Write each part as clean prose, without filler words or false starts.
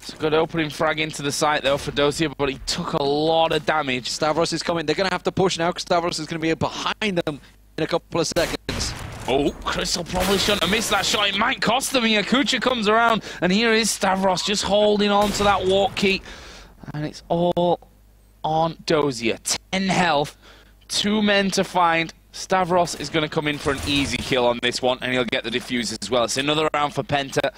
It's a good opening frag into the site, though, for Dozier, but he took a lot of damage. Stavros is coming. They're going to have to push now because Stavros is going to be behind them in a couple of seconds. Oh, Crystal probably shouldn't have missed that shot. It might cost them. Yakucha comes around, and here is Stavros just holding on to that walk key. And it's all on Dozier. 10 health, 2 men to find. Stavros is going to come in for an easy kill on this one, and he'll get the defuse as well. It's another round for Penta.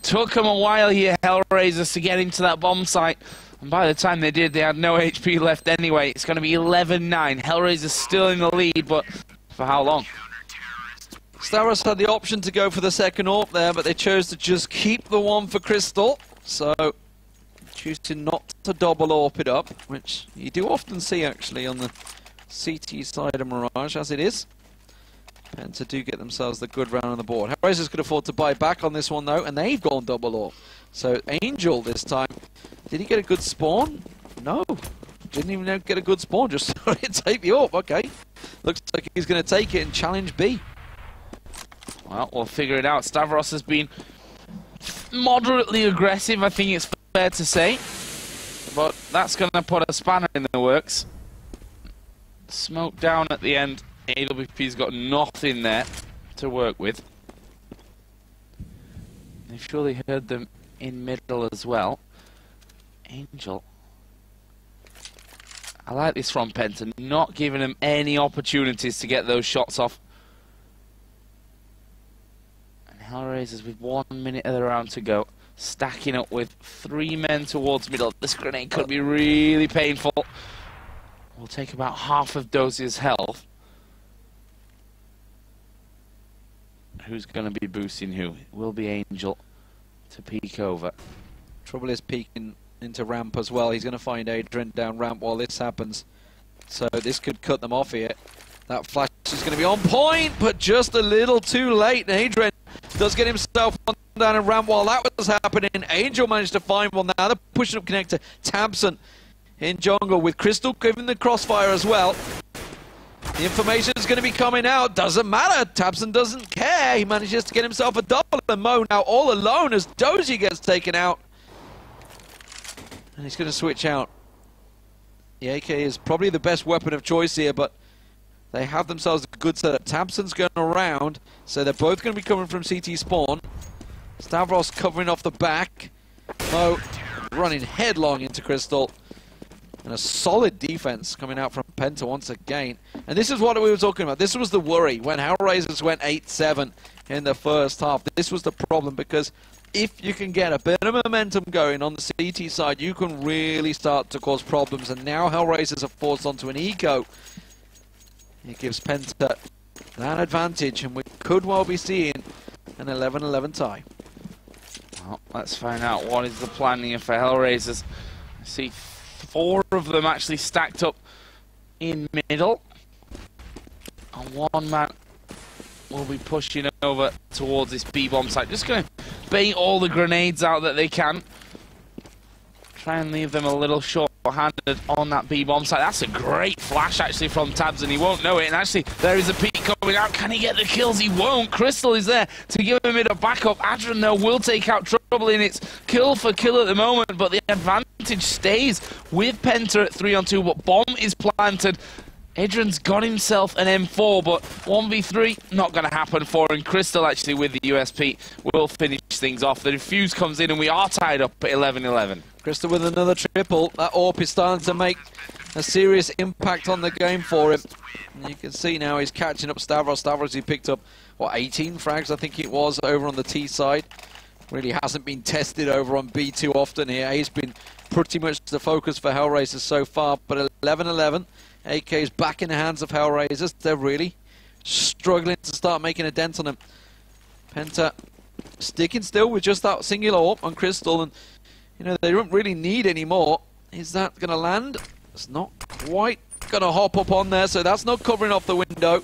Took them a while here, HellRaisers, to get into that bomb site. And by the time they did, they had no HP left anyway. It's going to be 11-9. HellRaisers still in the lead, but for how long? Stavros had the option to go for the second AWP there, but they chose to just keep the one for Crystal. So, choosing not to double AWP it up, which you do often see actually on the CT side of Mirage, as it is. Penta do get themselves the good round on the board. HellRaisers could afford to buy back on this one though, and they've gone double AWP. So Angel this time, did he get a good spawn? No, didn't even get a good spawn, just saw it take the AWP. Okay, looks like he's going to take it and challenge B. Well, we'll figure it out. Stavros has been moderately aggressive, I think it's fair to say. But that's going to put a spanner in the works. Smoke down at the end. AWP's got nothing there to work with. They surely heard them in middle as well. Angel. I like this from Penta, not giving them any opportunities to get those shots off. And HellRaisers with 1 minute of the round to go, stacking up with 3 men towards middle. This grenade could be really painful. We'll take about half of Dozier's health. Who's going to be boosting who? It will be Angel to peek over. Trouble is peeking into ramp as well. He's going to find Adrian down ramp while this happens. So this could cut them off here. That flash is going to be on point, but just a little too late. And Adrian does get himself on down in ramp while that was happening. Angel managed to find one. Now they're pushing up connector. Tabson in jungle with Crystal giving the crossfire as well. The information is going to be coming out. Doesn't matter. Tabson doesn't care. He manages to get himself a double. And Mo now all alone as Dozier gets taken out. And he's going to switch out. The AK is probably the best weapon of choice here, but they have themselves a good setup. Tabson's going around, so they're both going to be coming from CT spawn. Stavros covering off the back. Mo running headlong into Crystal. And a solid defense coming out from Penta once again. And this is what we were talking about. This was the worry when HellRaisers went 8-7 in the first half. This was the problem, because if you can get a bit of momentum going on the CT side, you can really start to cause problems. And now HellRaisers are forced onto an eco. It gives Penta that advantage, and we could well be seeing an 11-11 tie. Well, let's find out what is the plan here for HellRaisers. I see 4 of them actually stacked up in middle. And 1 man will be pushing over towards this B-bomb site. Just going to bait all the grenades out that they can. Try and leave them a little short-handed on that B-bomb site. That's a great flash, actually, from Tabs, and he won't know it. And actually, there is a peek coming out. Can he get the kills? He won't. Crystal is there to give him a bit of backup. Adrian, though, will take out Trouble in its kill for kill at the moment, but the advantage stays with Penta at 3-on-2, but bomb is planted. Adrian's got himself an M4, but 1v3, not going to happen for him. Crystal, actually, with the USP, will finish things off. The defuse comes in, and we are tied up at 11-11. Crystal with another triple. That AWP is starting to make a serious impact on the game for him. And you can see now he's catching up Stavros. Stavros, he picked up, what, 18 frags, I think it was, over on the T side. Really hasn't been tested over on B too often here. A's been pretty much the focus for HellRaisers so far, but 11-11. AK is back in the hands of HellRaisers. They're really struggling to start making a dent on them. Penta sticking still with just that singular AWP on Crystal, and you know, they don't really need any more. Is that going to land? It's not quite going to hop up on there, so that's not covering off the window.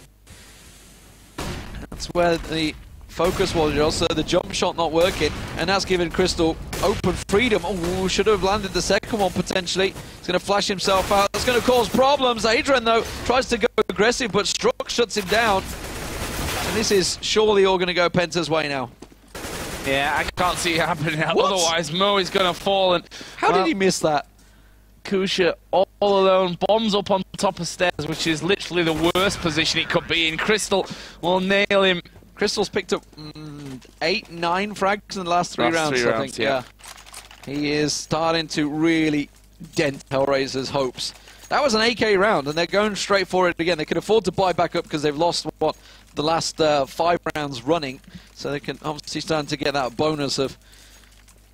That's where the focus was, also the jump shot not working, and that's giving Crystal open freedom. Oh, should have landed the second one potentially. He's going to flash himself out. That's going to cause problems. Adrian, though, tries to go aggressive, but Struck shuts him down. And this is surely all going to go Penta's way now. Yeah, I can't see it happening. What? Otherwise, Mo is going to fall. And How did he miss that? Kusha all alone, bombs up on top of stairs, which is literally the worst position it could be in. Crystal will nail him. Crystal's picked up 8, 9 frags in the last three rounds, I think. Yeah. He is starting to really dent HellRaisers' hopes. That was an AK round, and they're going straight for it again. They can afford to buy back up because they've lost, what, the last 5 rounds running. So they can obviously start to get that bonus of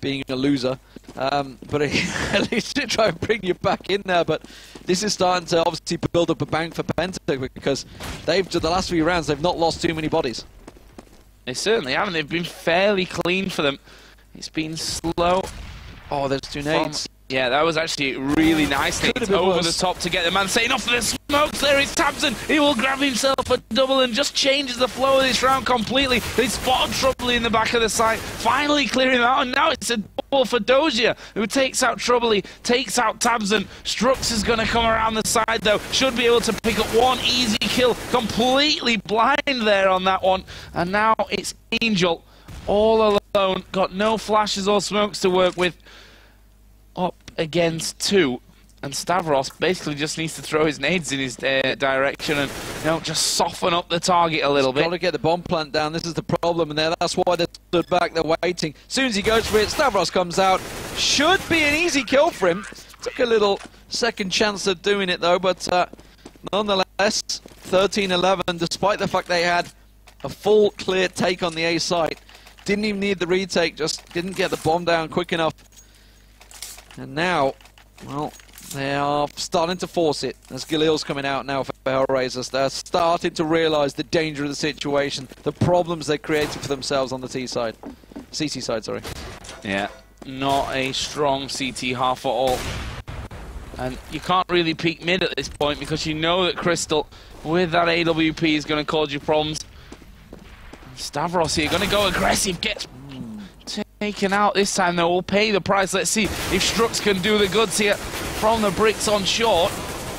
being a loser. But at least to try and bring you back in there. But this is starting to obviously build up a bank for Penta because the last few rounds, they've not lost too many bodies. They certainly haven't. They've been fairly clean for them. It's been slow. Oh, there's 2 nades. Yeah, that was actually really nice. It's over the top to get the man saying off the smokes. There is Tamsin. He will grab himself a double and just changes the flow of this round completely. They spotted Troubley in the back of the site, finally clearing him out. And now it's a double for Dozier, who takes out Troubley, takes out Tamsin. Strux is going to come around the side, though. Should be able to pick up one easy kill. Completely blind there on that one. And now it's Angel all alone. Got no flashes or smokes to work with. Up against 2, and Stavros basically just needs to throw his nades in his direction and, you know, just soften up the target a little bit. Got to get the bomb plant down. This is the problem, and that's why they stood back. They're waiting. As soon as he goes for it, Stavros comes out. Should be an easy kill for him. Took a little second chance at doing it though, but nonetheless, 13-11. Despite the fact they had a full clear take on the A site, didn't even need the retake. Just didn't get the bomb down quick enough. And now, well, they are starting to force it. As Galil's coming out now for HellRaisers, they're starting to realise the danger of the situation, the problems they're creating for themselves on the T side. CT side, sorry. Yeah, not a strong CT half at all. And you can't really peek mid at this point because you know that Crystal, with that AWP, is going to cause you problems. Stavros here, going to go aggressive, gets taken out this time, though. Will pay the price. Let's see if Strux can do the goods here from the bricks on short.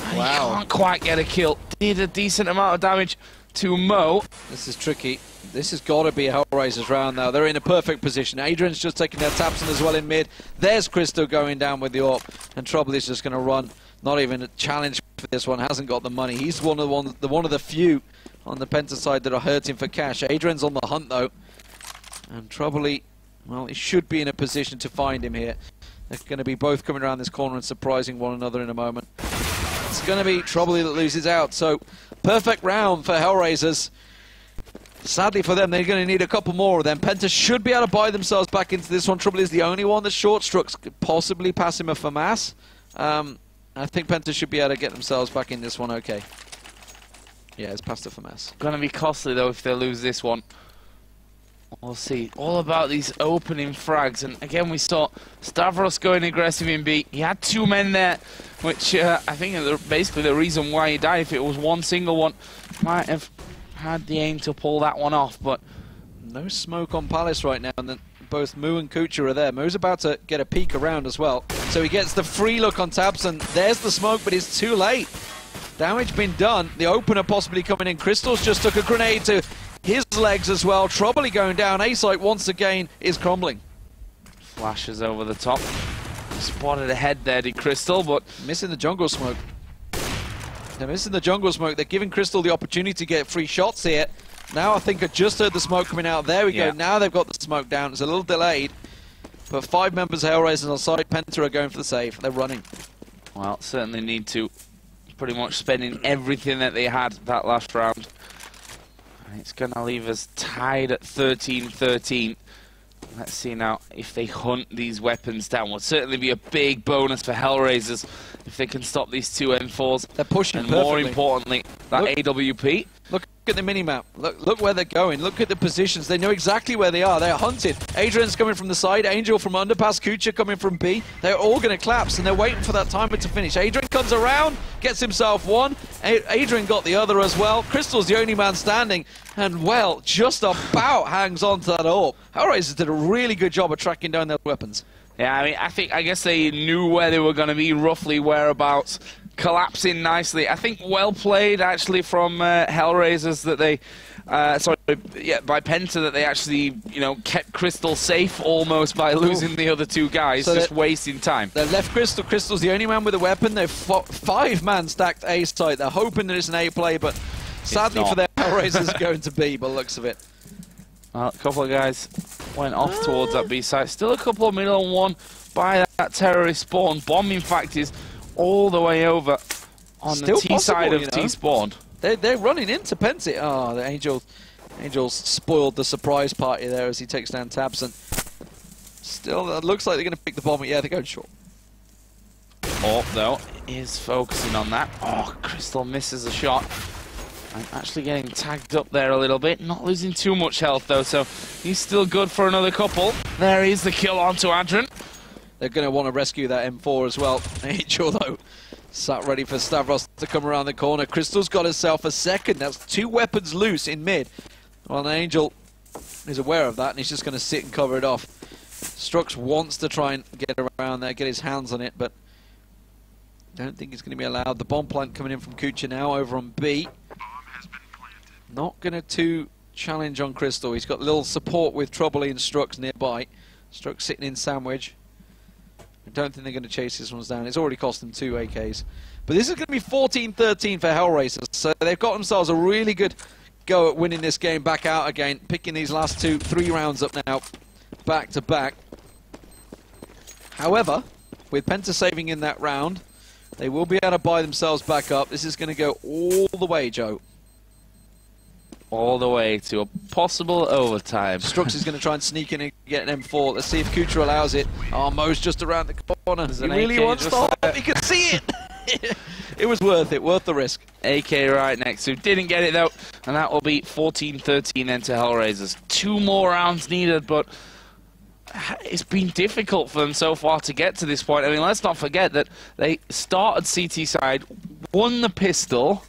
And wow. He can't quite get a kill. Did a decent amount of damage to Mo. This is tricky. This has got to be a HellRaisers round now. They're in a perfect position. Adrian's just taking their taps in as well in mid. There's Crystal going down with the AWP, and Trouble is just going to run. Not even a challenge for this one. Hasn't got the money. He's one of the few on the Penta side that are hurting for cash. Adrian's on the hunt though, and Trouble, well, he should be in a position to find him here. They're going to be both coming around this corner and surprising one another in a moment. It's going to be Trouble that loses out. So, perfect round for HellRaisers. Sadly for them, they're going to need a couple more of them. Penta should be able to buy themselves back into this one. Trouble is the only one that's short. Strux could possibly pass him a FAMAS. I think Penta should be able to get themselves back in this one okay. Yeah, it's past the FAMAS. Going to be costly, though, if they lose this one. We'll see. All about these opening frags. And again, we saw Stavros going aggressive in B. He had 2 men there, which I think is basically the reason why he died. If it was one single one, might have had the aim to pull that one off. But no smoke on Palace right now. And then both Mu and Kucha are there. Mu's about to get a peek around as well. So he gets the free look on Tabs, and there's the smoke, but it's too late. Damage been done. The opener possibly coming in. Crystals just took a grenade to his legs as well. Troubley going down. A-site once again is crumbling. Flashes over the top. Spotted ahead there, did Crystal, but missing the jungle smoke. They're missing the jungle smoke. They're giving Crystal the opportunity to get free shots here. Now I think I just heard the smoke coming out. There we go. Now they've got the smoke down. It's a little delayed. But 5 members of HellRaisers on site. Penta are going for the save. They're running. Well, certainly need to. Pretty much spending everything that they had that last round. And it's going to leave us tied at 13-13. Let's see now if they hunt these weapons down. Will certainly be a big bonus for HellRaisers if they can stop these 2 M4s. They're pushing and perfectly. More importantly, that AWP. Look at the minimap. Look where they're going. Look at the positions. They know exactly where they are. They're hunted. Adrian's coming from the side. Angel from underpass. Kucha coming from B. They're all going to collapse, and they're waiting for that timer to finish. Adrian comes around, gets himself one. Adrian got the other as well. Crystal's the only man standing, and, well, just about hangs on to that AWP. HellRaisers did a really good job of tracking down their weapons. Yeah, I mean, I guess they knew where they were going to be, roughly whereabouts. Collapsing nicely. I think well played, actually, from HellRaisers that they sorry, yeah, by PENTA that they actually, you know, kept Crystal safe almost by losing the other two guys, so just wasting time. They left Crystal. Crystal's the only man with a weapon. They've 5-man stacked A site. They're hoping that it's an A play, but sadly for them, HellRaisers going to B by the looks of it. Well, a couple of guys went off towards that B site. Still a couple of middle and one by that terrorist spawn. Bomb, in fact, is all the way over on the T side of T spawn. They're running into PENTA. Oh, the Angels spoiled the surprise party there as he takes down tabseN. Still, it looks like they're going to pick the bomb. Yeah, they're going short. Orp, though, is focusing on that. Oh, Crystal misses a shot. And actually getting tagged up there a little bit. Not losing too much health, though, so he's still good for another couple. There is the kill onto Adrian. They're going to want to rescue that M4 as well. Angel, though, sat ready for Stavros to come around the corner. Crystal's got herself a second. That's 2 weapons loose in mid. Well, Angel is aware of that, and he's just going to sit and cover it off. Strux wants to try and get around there, get his hands on it, but don't think it's going to be allowed. The bomb plant coming in from Kucha now over on B. Not going to challenge on Crystal. He's got a little support with Troubley and Strux nearby. Strux sitting in sandwich. I don't think they're going to chase this one down. It's already cost them 2 AKs. But this is going to be 14-13 for HellRaisers. So they've got themselves a really good go at winning this game back out again. Picking these last 3 rounds up now, back to back. However, with PENTA saving in that round, they will be able to buy themselves back up. This is going to go all the way, Joe. All the way to a possible overtime. Strux is going to try and sneak in and get an M4. Let's see if Kucha allows it. Oh, Mo's just around the corner. He really wants to stop. He can see it. It was worth it, worth the risk. AK right next to, didn't get it though. And that will be 14-13 then to HellRaisers. 2 more rounds needed, but it's been difficult for them so far to get to this point. I mean, let's not forget that they started CT side, won the pistol,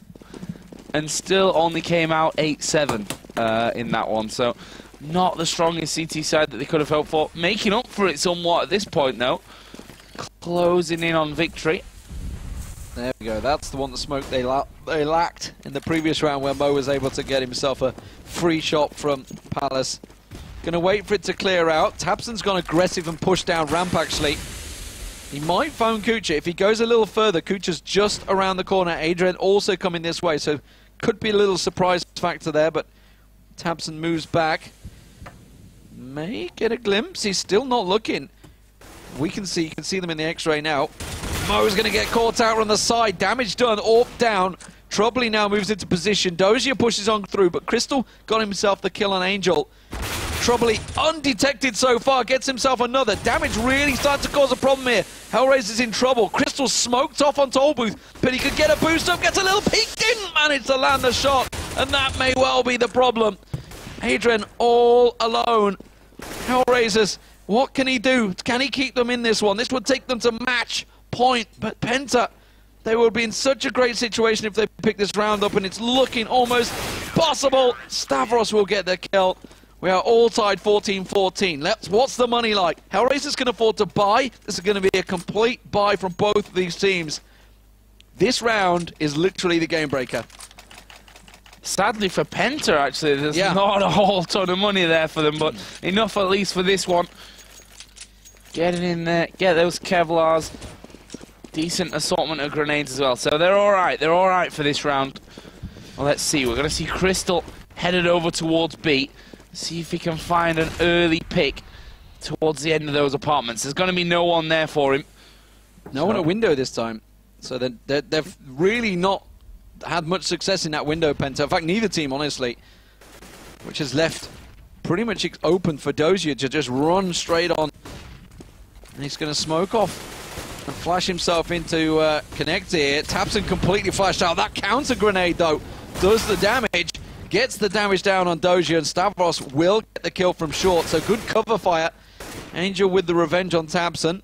and still only came out 8-7 in that one. So not the strongest CT side that they could have hoped for. Making up for it somewhat at this point, though. Closing in on victory. There we go. That's the one, the smoke they lacked in the previous round where Mo was able to get himself a free shot from Palace. Going to wait for it to clear out. tabseN's gone aggressive and pushed down ramp, actually. He might phone Kucha. If he goes a little further, Kucha's just around the corner. Adrian also coming this way, so could be a little surprise factor there, but tabseN moves back. May get a glimpse. He's still not looking. You can see them in the X-ray now. Mo's going to get caught out on the side. Damage done, Orp down. Troubley now moves into position. Dozier pushes on through, but Crystal got himself the kill on Angel. Troubley, undetected so far, gets himself another. Damage really starting to cause a problem here. HellRaisers in trouble. Crystal smoked off on Tollbooth, but he could get a boost up, gets a little peek, didn't manage to land the shot, and that may well be the problem. Adrian all alone. HellRaisers, what can he do? Can he keep them in this one? This would take them to match point, but PENTA, they will be in such a great situation if they pick this round up, and it's looking almost possible. Stavros will get the kill. We are all tied 14-14. What's the money like? HellRaisers can afford to buy. This is going to be a complete buy from both of these teams. This round is literally the game breaker. Sadly for PENTA, actually, there's not a whole ton of money there for them, but enough at least for this one. Get it in there, get those Kevlars. Decent assortment of grenades as well. So they're alright. They're alright for this round. Well, let's see. We're going to see Crystal headed over towards B. See if he can find an early pick towards the end of those apartments. There's going to be no one there for him. No one at window this time. So they've really not had much success in that window, PENTA. In fact, neither team, honestly. Which has left pretty much open for Dozier to just run straight on. And he's going to smoke off and flash himself into Connect here. tabseN completely flashed out. That counter grenade, though, does the damage. Gets the damage down on Dozier, and Stavros will get the kill from short. So good cover fire. Angel with the revenge on tabseN.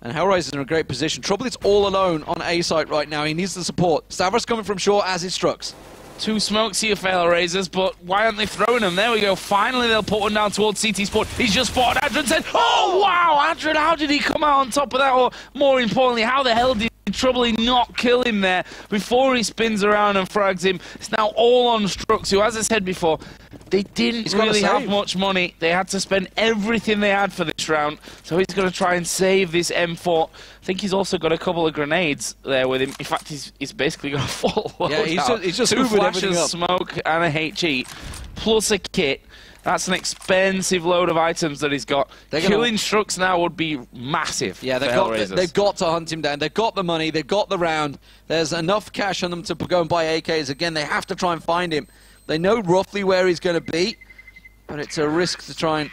And HellRaisers in a great position. Troubley's all alone on A site right now. He needs the support. Stavros coming from short as is Strux. 2 smokes here for HellRaisers, but why aren't they throwing them? There we go. Finally, they'll put one down towards CT Sport. He's just spotted Adrian. Said, "Oh wow, Adrian! How did he come out on top of that? Or more importantly, how the hell did trouble in not kill him there before he spins around and frags him. It's now all on Strux, who, as I said before, they didn't really have much money. They had to spend everything they had for this round, so he's going to try and save this M4. I think he's also got a couple of grenades there with him. In fact, he's basically got a full load. Yeah, he's just 2 flashes, smoke, and a HE, plus a kit. That's an expensive load of items that he's got. Killing Strux now would be massive. Yeah, they've got to hunt him down. They've got the money. They've got the round. There's enough cash on them to go and buy AKs. Again, they have to try and find him. They know roughly where he's going to be, but it's a risk to try and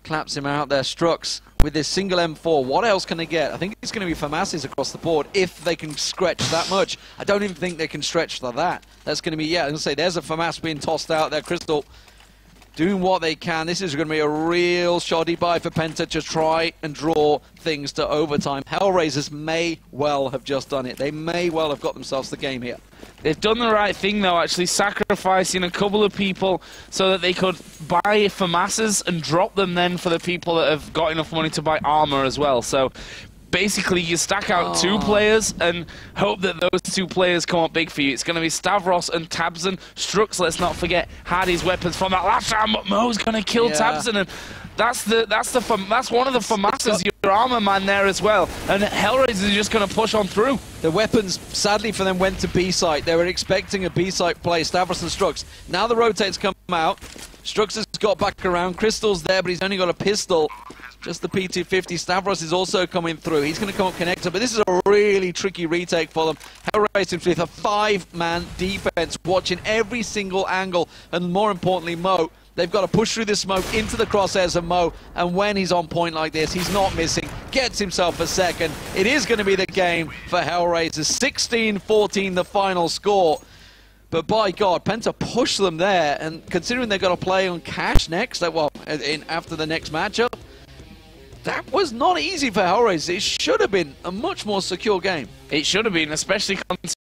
collapse him out there. Strux with this single M4. What else can they get? I think it's going to be FAMASs across the board if they can stretch that much. I don't even think they can stretch for that. That's going to be, yeah, I'm going to say there's a FAMAS being tossed out there. Crystal doing what they can. This is going to be a real shoddy buy for Penta to try and draw things to overtime. HellRaisers may well have just done it. They may well have got themselves the game here. They've done the right thing, though, actually sacrificing a couple of people so that they could buy FAMASs and drop them then for the people that have got enough money to buy armor as well. So basically, you stack out 2 players and hope that those 2 players come up big for you. It's going to be Stavros and Tabzan. Strux, let's not forget, had his weapons from that last round, but Mo's going to kill Tabzan, and that's one of the FAMASs, your armor man there as well. And HellRaisers is just going to push on through. The weapons, sadly for them, went to B site. They were expecting a B site play, Stavros and Strux. Now the rotates come out. Strux has got back around. Crystal's there, but he's only got a pistol. Just the P250. Stavros is also coming through. He's going to come up connector, but this is a really tricky retake for them. HellRaisers with a 5-man defense, watching every single angle, and more importantly, Mo. They've got to push through the smoke into the crosshairs of Mo, and when he's on point like this, he's not missing. Gets himself a second. It is going to be the game for HellRaisers. 16-14 the final score. But by God, Penta pushed them there, and considering they've got to play on cash next, after the next matchup, that was not easy for HellRaisers. It should have been a much more secure game. It should have been, especially